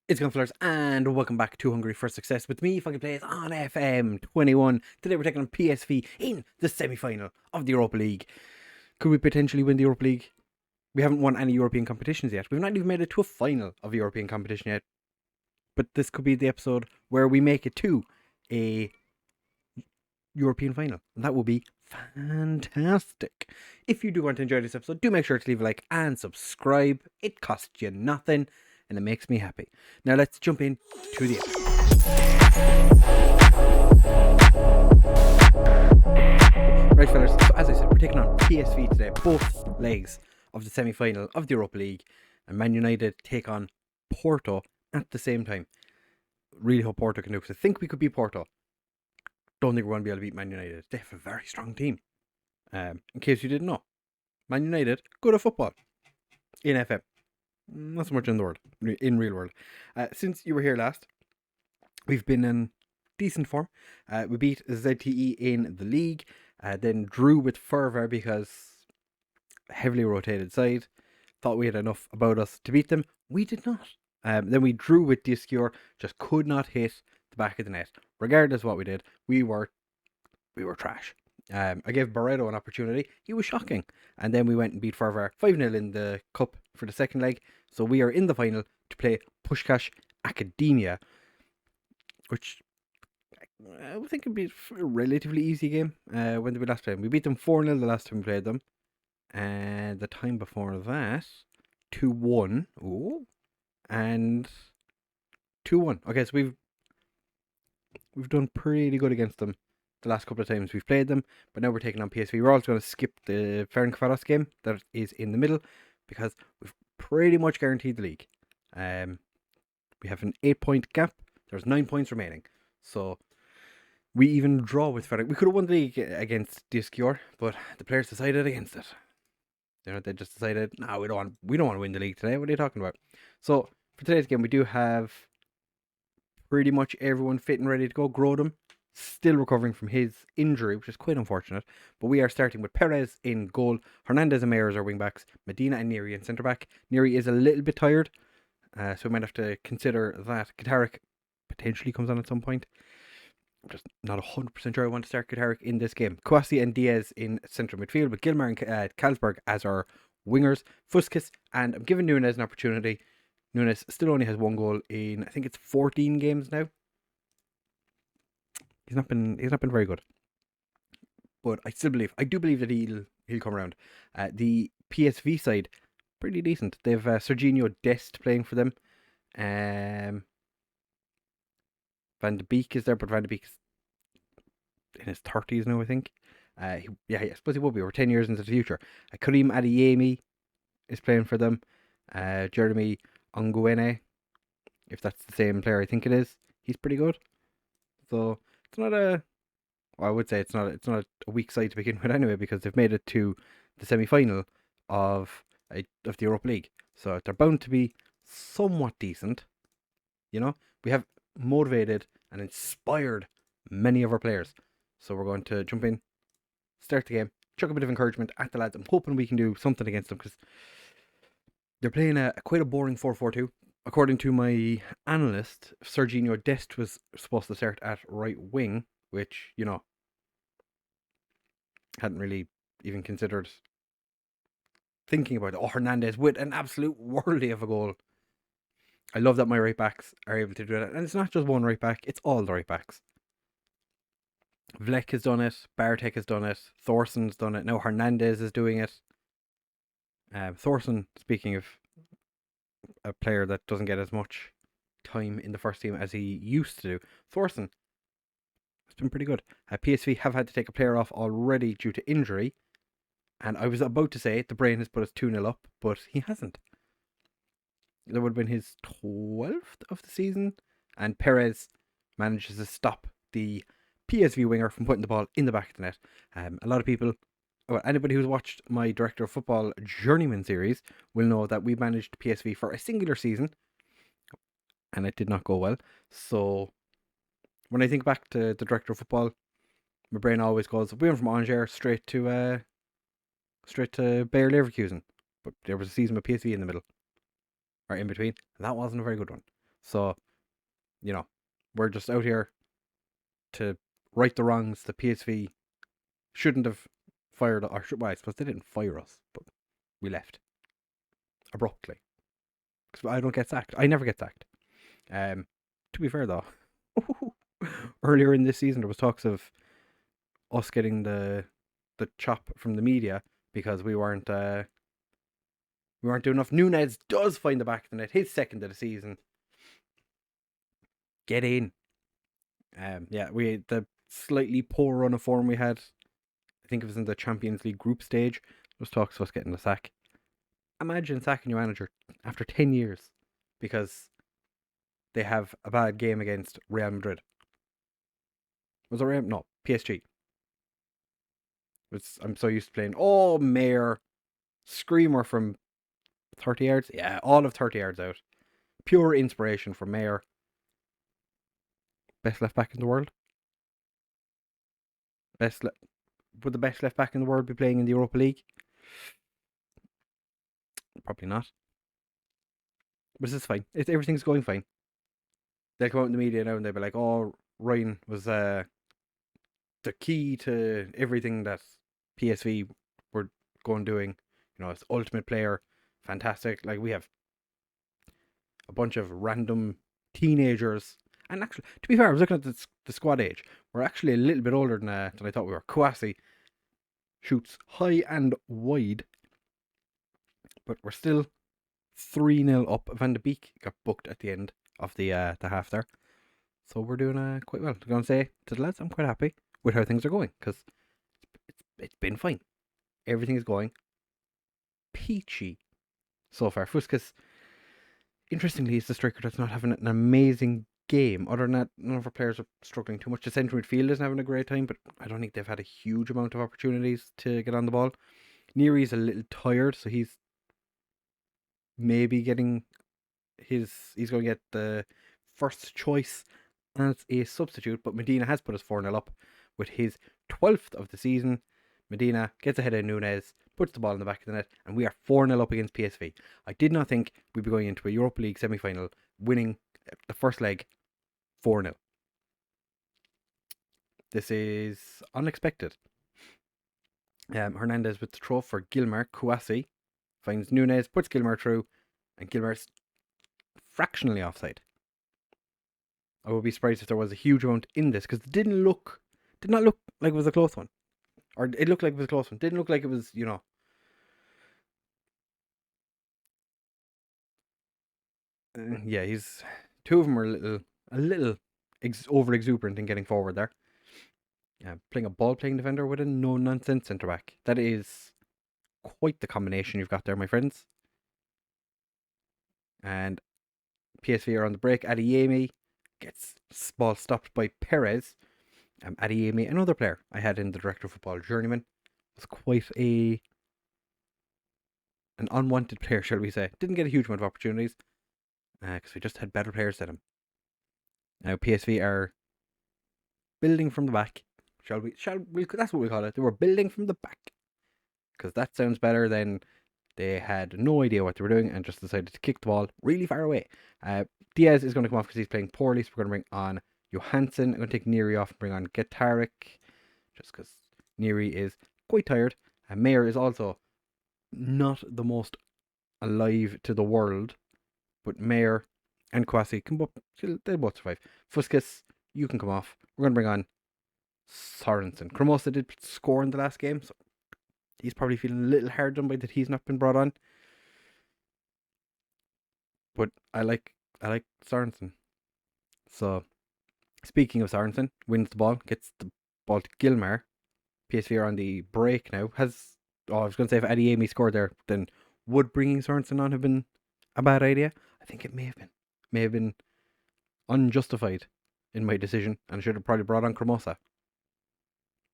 It's Gunflers, and welcome back to Hungary for Success with me, FoggyPlays on FM21. Today we're taking on PSV in the semi-final of the Europa League. Could we potentially win the Europa League? We haven't won any European competitions yet. We've not even made it to a final of a European competition yet. But this could be the episode where we make it to a European final. And that will be fantastic. If you do want to enjoy this episode, do make sure to leave a like and subscribe. It costs you nothing, and it makes me happy. Now let's jump in to the episode. Right, fellas, so as I said, we're taking on PSV today, both legs of the semi-final of the Europa League, and Man United take on Porto at the same time. Really hope Porto can do, because I think we could beat Porto. Don't think we're going to be able to beat Man United. They have a very strong team. In case you didn't know, Man United, good at football in FM. Not so much in the world, in real world. Since you were here last, we've been in decent form. We beat ZTE in the league, then drew with Fervor because heavily rotated side. Thought we had enough about us to beat them. We did not. Then we drew with scootR, just could not hit the back of the net. Regardless of what we did, we were trash. I gave Barreto an opportunity. He was shocking. And then we went and beat Fervor 5-0 in the cup for the second leg. So we are in the final to play Puskás Academia, which I would think would be a relatively easy game. When did we last play them? We beat them 4-0 the last time we played them. And the time before that, 2-1. Ooh. And 2-1. Okay, so we've done pretty good against them the last couple of times we've played them, but now we're taking on PSV. We're also going to skip the Ferencváros game that is in the middle because we've pretty much guaranteed the league. We have an 8-point gap. There's 9 points remaining, so we even draw with Ferenc. We could have won the league against scootR, but the players decided against it. They just decided, no, we don't want to win the league today. What are you talking about? So for today's game, we do have pretty much everyone fit and ready to go. Grodem still recovering from his injury, which is quite unfortunate. But we are starting with Perez in goal. Hernandez and Mayer as our wing backs. Medina and Neri in centre back. Neri is a little bit tired, so we might have to consider that. Katarik potentially comes on at some point. I'm just not 100% sure I want to start Katarik in this game. Kwasi and Diaz in central midfield, with Gilmar and Carlsberg as our wingers. Fuskis, and I'm giving Nunes an opportunity. Nunes still only has 1 goal in, I think it's 14 games now. He's not been very good, but I do believe that he'll come around. The PSV side, pretty decent. They've Serginho Dest playing for them. Van de Beek is there, but Van de Beek's in his 30s now, I think. I suppose he will be. We're 10 years into the future. Karim Adeyemi is playing for them. Jeremy Onguene, if that's the same player I think it is, he's pretty good. So it's not I would say it's not a weak side to begin with anyway, because they've made it to the semi-final of the Europa League. So they're bound to be somewhat decent. You know, we have motivated and inspired many of our players. So we're going to jump in, start the game, chuck a bit of encouragement at the lads. I'm hoping we can do something against them, because they're playing quite a boring 4-4-2. According to my analyst, Serginho Dest was supposed to start at right wing, which, you know, hadn't really even considered thinking about it. Oh, Hernandez with an absolute worldly of a goal. I love that my right backs are able to do that. And it's not just one right back, it's all the right backs. Vlek has done it, Bartek has done it, Thorsson's done it, now Hernandez is doing it. Thorson, speaking of a player that doesn't get as much time in the first team as he used to do, Thorson has been pretty good. PSV have had to take a player off already due to injury, and I was about to say the brain has put us 2-0 up, but he hasn't. That would have been his 12th of the season, and Perez manages to stop the PSV winger from putting the ball in the back of the net. A lot of people, anybody who's watched my Director of Football Journeyman series will know that we managed PSV for a singular season, and it did not go well. So when I think back to the Director of Football, my brain always goes, we went from Angers straight to Bayer Leverkusen, but there was a season with PSV in the middle, or in between, and that wasn't a very good one. So, we're just out here to right the wrongs. The PSV shouldn't have fired, or well, I suppose they didn't fire us, but we left abruptly. Because I don't get sacked. I never get sacked. To be fair though, earlier in this season there was talks of us getting the chop from the media because we weren't doing enough. Nunez does find the back of the net, his second of the season. Get in. The slightly poor run of form we had, I think it was in the Champions League group stage, there was talks of us getting the sack. Imagine sacking your manager after 10 years because they have a bad game against Real Madrid. Was it Real? No, PSG. I'm so used to playing, Mayor, screamer from 30 yards. Yeah, all of 30 yards out. Pure inspiration from Mayor. Best left back in the world. Would the best left back in the world be playing in the Europa League? Probably not. But this is fine. Everything's going fine. They'll come out in the media now and they'll be like, Ryan was the key to everything that PSV were doing. It's ultimate player. Fantastic. Like, we have a bunch of random teenagers. And actually, to be fair, I was looking at the squad age. We're actually a little bit older than I thought we were. Kouassi shoots high and wide. But we're still 3-0 up. Van de Beek got booked at the end of the half there. So we're doing quite well. I'm going to say to the lads, I'm quite happy with how things are going. Because it's been fine. Everything is going peachy so far. Fuskas, interestingly, is the striker that's not having an amazing game. Other than that, none of our players are struggling too much. The centre midfield isn't having a great time, but I don't think they've had a huge amount of opportunities to get on the ball. Neary's a little tired, so he's maybe getting he's going to get the first choice as a substitute, but Medina has put us 4-0 up with his 12th of the season. Medina gets ahead of Nunez, puts the ball in the back of the net, and we are 4-0 up against PSV. I did not think we'd be going into a Europa League semi-final winning the first leg 4-0. This is unexpected. Hernandez with the throw for Gilmar. Kouassi finds Nunez, puts Gilmar through, and Gilmar's fractionally offside. I would be surprised if there was a huge amount in this because it did not look like it was a close one. Or it looked like it was a close one. Didn't look like it was, he's two of them are a little over exuberant in getting forward there. Playing a ball-playing defender with a no-nonsense centre-back. That is quite the combination you've got there, my friends. And PSV are on the break. Adeyemi gets ball stopped by Perez. Adeyemi, another player I had in the Director of Football Journeyman, was quite an unwanted player, shall we say. Didn't get a huge amount of opportunities because we just had better players than him. Now PSV are building from the back. Shall we? That's what we call it. They were building from the back because that sounds better than they had no idea what they were doing and just decided to kick the ball really far away. Diaz is going to come off because he's playing poorly, so we're going to bring on Johansson. I'm going to take Neary off and bring on Getarik just because Neary is quite tired. Mayer is also not the most alive to the world, but Mayer and Kouassi they'll both survive. Fuskas, you can come off. We're going to bring on Sorensen. Cremosa did score in the last game, so he's probably feeling a little hard done by that he's not been brought on. But I like Sorensen. So, speaking of Sorensen, wins the ball, gets the ball to Gilmar. PSV are on the break now. I was going to say if Adeyemi scored there, then would bringing Sorensen on have been a bad idea? I think it may have been. May have been unjustified in my decision, and I should have probably brought on Cremosa.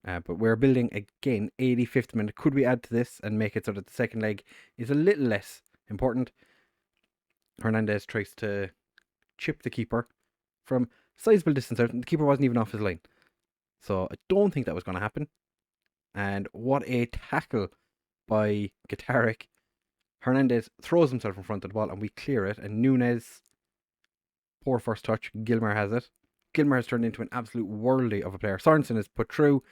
But we're building again, 85th minute. Could we add to this and make it so that the second leg is a little less important? Hernandez tries to chip the keeper from sizable distance out, and the keeper wasn't even off his line. So I don't think that was going to happen. And what a tackle by Getarik. Hernandez throws himself in front of the ball and we clear it, and Nunez Poor first touch. Gilmer has it. Gilmer has turned into an absolute worldie of a player. Sorensen is put through,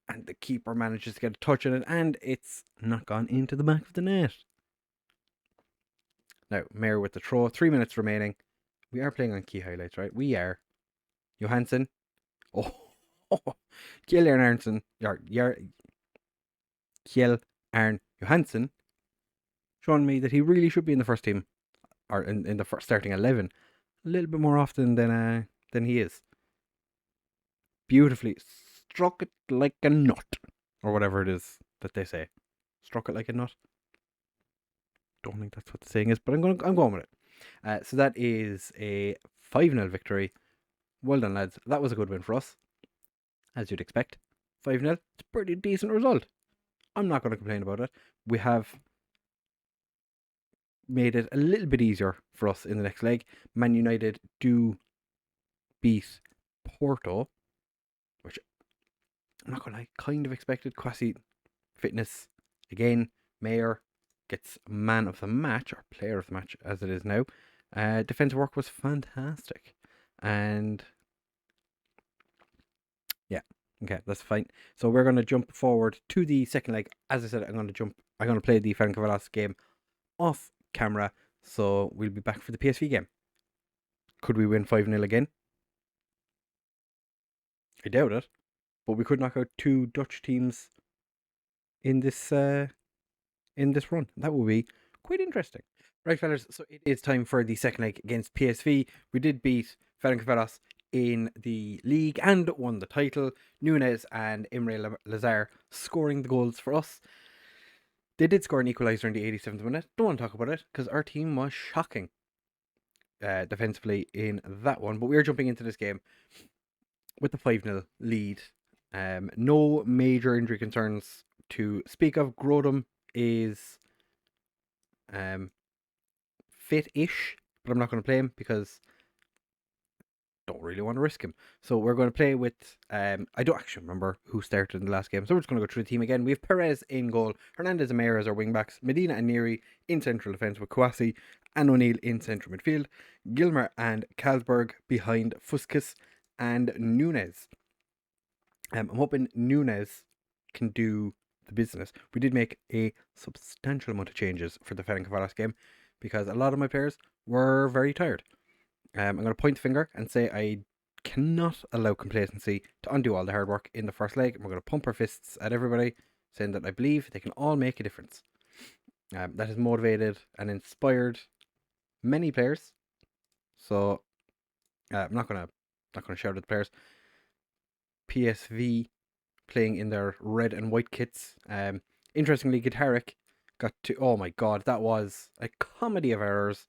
and the keeper manages to get a touch on it, and it's not gone into the back of the net. Now, Mayer with the throw. 3 minutes remaining. We are playing on key highlights, right? We are. Johansson. Oh, Kjell Arnson. Kjell Arn Johansson showing me that he really should be in the first team, or in the first starting 11, a little bit more often than he is. Beautifully struck it like a nut, or whatever it is that they say. Struck it like a nut. Don't think that's what the saying is, but I'm going with it. So that is a 5-0 victory. Well done, lads. That was a good win for us, as you'd expect. 5-0. It's a pretty decent result. I'm not going to complain about it. We have made it a little bit easier for us in the next leg. Man United do beat Porto, which I'm not going to lie, kind of expected. Kwasi fitness again. Mayer gets man of the match, or player of the match as it is now. Defensive work was fantastic. And yeah, okay, that's fine. So we're going to jump forward to the second leg. As I said, I'm going to play the FmGreeno game off camera. So we'll be back for the PSV game. Could we win 5-0 again? I doubt it. But we could knock out 2 Dutch teams in this run. That would be quite interesting. Right, fellas, so it is time for the second leg against PSV. We did beat Ferencváros in the league and won the title. Nunes and Imre Lazar scoring the goals for us. They did score an equaliser in the 87th minute. Don't want to talk about it because our team was shocking defensively in that one. But we are jumping into this game with the 5-0 lead. No major injury concerns to speak of. Grodum is fit-ish, but I'm not going to play him because I don't really want to risk him. So we're going to play with, I don't actually remember who started in the last game, so we're just going to go through the team again. We have Perez in goal, Hernandez and Mayer as our wing-backs, Medina and Neri in central defence with Kwasi and O'Neill in central midfield, Gilmer and Kalsberg behind Fuskas and Nunes. I'm hoping Nunes can do the business. We did make a substantial amount of changes for the Ferencváros game because a lot of my players were very tired. I'm going to point the finger and say I cannot allow complacency to undo all the hard work in the first leg. We're going to pump our fists at everybody, saying that I believe they can all make a difference. That has motivated and inspired many players. So I'm not going to shout at the players. PSV playing in their red and white kits. Interestingly, Guitaric got to, oh my god, that was a comedy of errors.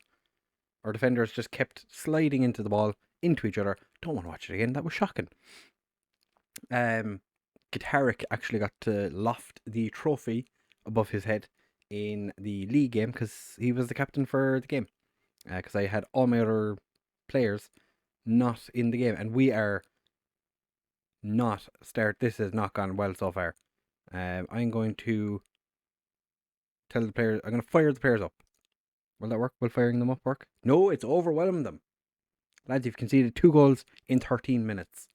Our defenders just kept sliding into the ball, into each other. Don't want to watch it again. That was shocking. Guitaric actually got to loft the trophy above his head in the league game because he was the captain for the game. Because I had all my other players not in the game, and we are not this has not gone well so far. I'm going to tell the players, I'm going to fire the players up. Will that work? Will firing them up work? No, it's overwhelming them. Lads, you've conceded 2 goals in 13 minutes.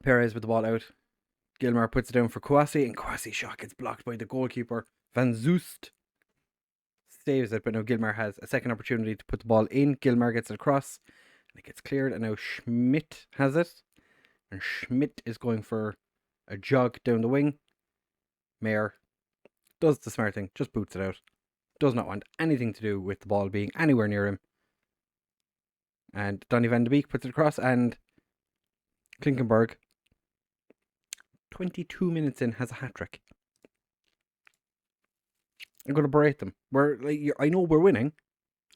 Perez with the ball out. Gilmar puts it down for Kwasi, and Kwasi's shot gets blocked by the goalkeeper. Van Zoost saves it, but now Gilmar has a second opportunity to put the ball in. Gilmar gets it across, and it gets cleared, and now Schmidt has it. And Schmidt is going for a jog down the wing. Mayer does the smart thing, just boots it out. Does not want anything to do with the ball being anywhere near him. And Donny van de Beek puts it across, and Klinkenberg, 22 minutes in, has a hat-trick. I'm going to berate them. I know we're winning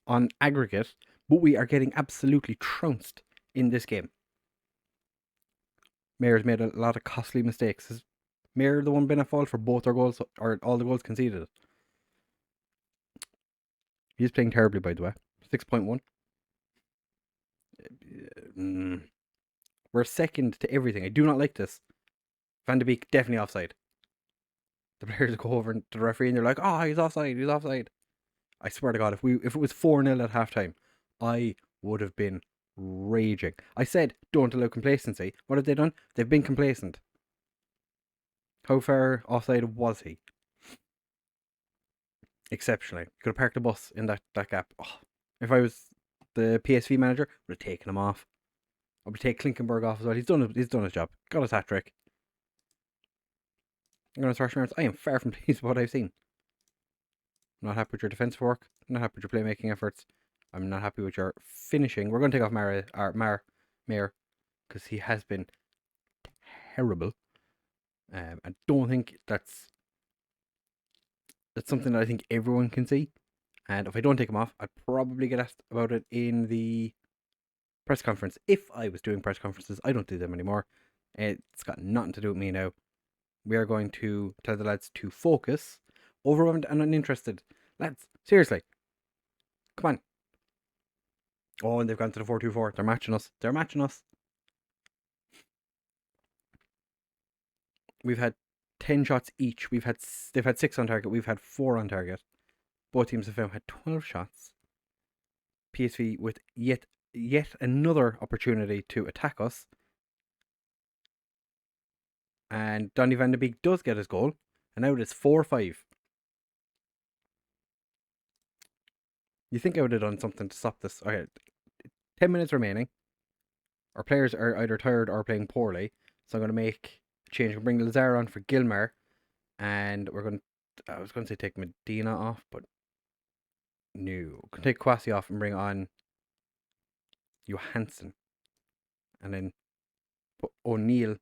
on aggregate, but we are getting absolutely trounced in this game. Mayer's made a lot of costly mistakes. Is Mayer the one been at fault for both our goals, or all the goals conceded? He's playing terribly, by the way. 6.1. We're second to everything. I do not like this. Van de Beek definitely offside. the players go over to the referee and they're like, "Oh, he's offside, he's offside." I swear to God, if it was 4-0 at halftime, I would have been raging. I said, don't allow complacency. What have they done? They've been complacent. How far offside was he? Exceptionally. Could have parked the bus in that gap. Oh, if I was the PSV manager, I would have taken him off. I would take Klinkenberg off as well. He's done his job. Got his hat trick. I'm going to thrash around. I am far from pleased with what I've seen. I'm not happy with your defensive work. I'm not happy with your playmaking efforts. I'm not happy with your finishing. We're going to take off Mayer because he has been terrible. I don't think that's something that I think everyone can see. And if I don't take him off, I'd probably get asked about it in the press conference. If I was doing press conferences, I don't do them anymore. It's got nothing to do with me now. We are going to tell the lads to focus. Overwhelmed and uninterested. Lads, seriously. Come on. Oh, and they've gone to the 4-2-4. They're matching us. They're matching us. We've had 10 shots each. They've had 6 on target. We've had 4 on target. Both teams have had 12 shots. PSV with yet another opportunity to attack us. And Donny van de Beek does get his goal. And now it is 4-5. You think I would have done something to stop this? Okay, 10 minutes remaining. Our players are either tired or playing poorly. So I'm going to make a change. We'll bring Lazar on for Gilmar. And we're going to... I was going to say take Medina off, but... No. We're going to take Kwasi off and bring on... Johansson. And then put O'Neill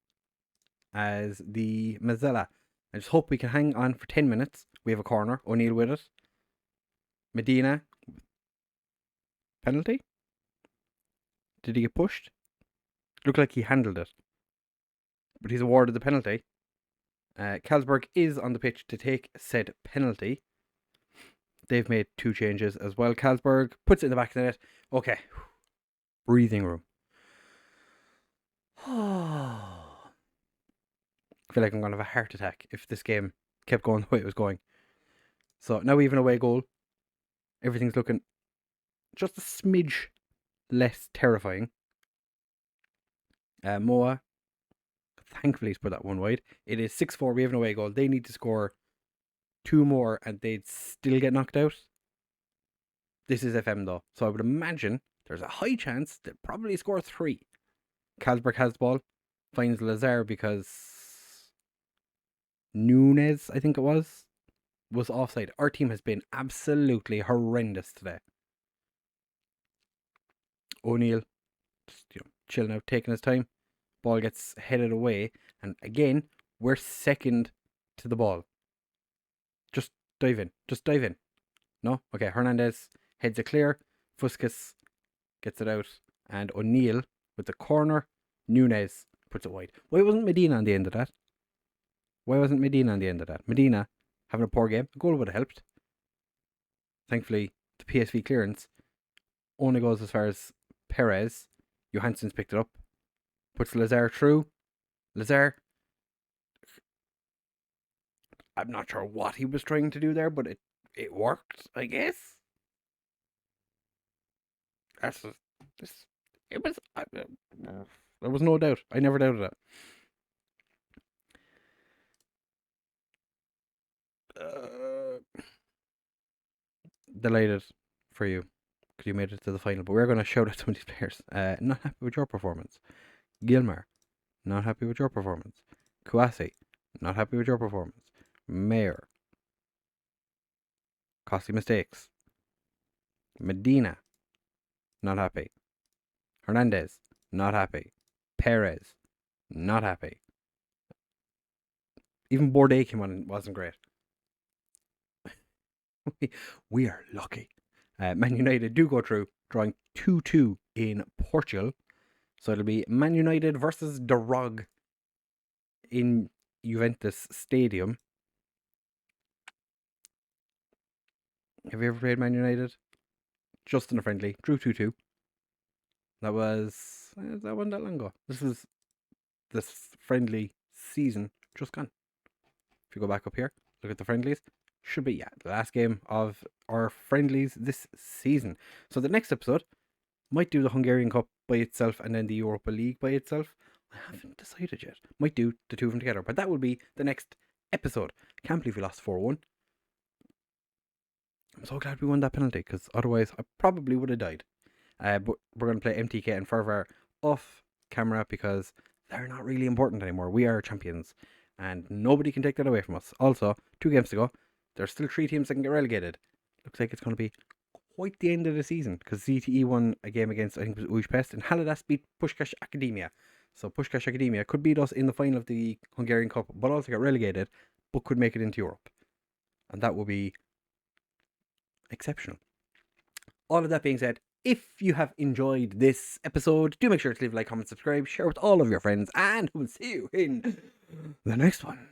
as the Mazzella. I just hope we can hang on for 10 minutes. We have a corner. O'Neill with it. Medina. Penalty? Did he get pushed? Looked like he handled it. But he's awarded the penalty. Carlsberg is on the pitch to take said penalty. They've made 2 changes as well. Carlsberg puts it in the back of the net. Okay. Breathing room. I feel like I'm going to have a heart attack if this game kept going the way it was going. So now we have an away goal. Everything's looking just a smidge less terrifying. Moa, thankfully, he's put that one wide. It is 6-4. We have an away goal. They need to score 2 more and they'd still get knocked out. This is FM though. So I would imagine there's a high chance they'll probably score 3. Carlsberg has the ball. Finds Lazar because Nunez, I think it was offside. Our team has been absolutely horrendous today. O'Neill, just, chilling out, taking his time. Ball gets headed away. And again, we're second to the ball. Just dive in. No? Okay, Hernandez heads it clear. Fuskas gets it out. And O'Neill with the corner. Nunez puts it wide. Why wasn't Medina on the end of that? Medina having a poor game. A goal would have helped. Thankfully, the PSV clearance only goes as far as Perez. Johansson's picked it up. Puts Lazar through. Lazar. I'm not sure what he was trying to do there, but it worked, I guess. There was no doubt. I never doubted it. Delighted for you because you made it to the final, but we're going to shout out some of these players. Not happy with your performance. Gilmar, not happy with your performance. Kouassi, not happy with your performance. Mayer, costly mistakes. Medina, not happy. Hernandez, not happy. Perez, not happy. Even Bourdais came on and wasn't great. We are lucky. Man United do go through, drawing 2-2 in Portugal. So it'll be Man United versus Dorogi in Juventus Stadium. Have you ever played Man United? Just in a friendly. Drew 2-2. That wasn't that long ago. This friendly season just gone. If you go back up here, look at the friendlies. Should be, the last game of our friendlies this season. So the next episode might do the Hungarian Cup by itself and then the Europa League by itself. I haven't decided yet. Might do the two of them together, but that will be the next episode. Can't believe we lost 4-1. I'm so glad we won that penalty, because otherwise I probably would have died. But we're going to play MTK and Fervor off camera because they're not really important anymore. We are champions and nobody can take that away from us. Also, 2 games to go. There's still 3 teams that can get relegated. Looks like it's going to be quite the end of the season, because CTE won a game against, I think it was Újpest, and Haladas beat Puskás Akadémia. So Puskás Akadémia could beat us in the final of the Hungarian Cup, but also get relegated, but could make it into Europe. And that would be exceptional. All of that being said, if you have enjoyed this episode, do make sure to leave a like, comment, subscribe, share with all of your friends, and we'll see you in the next one.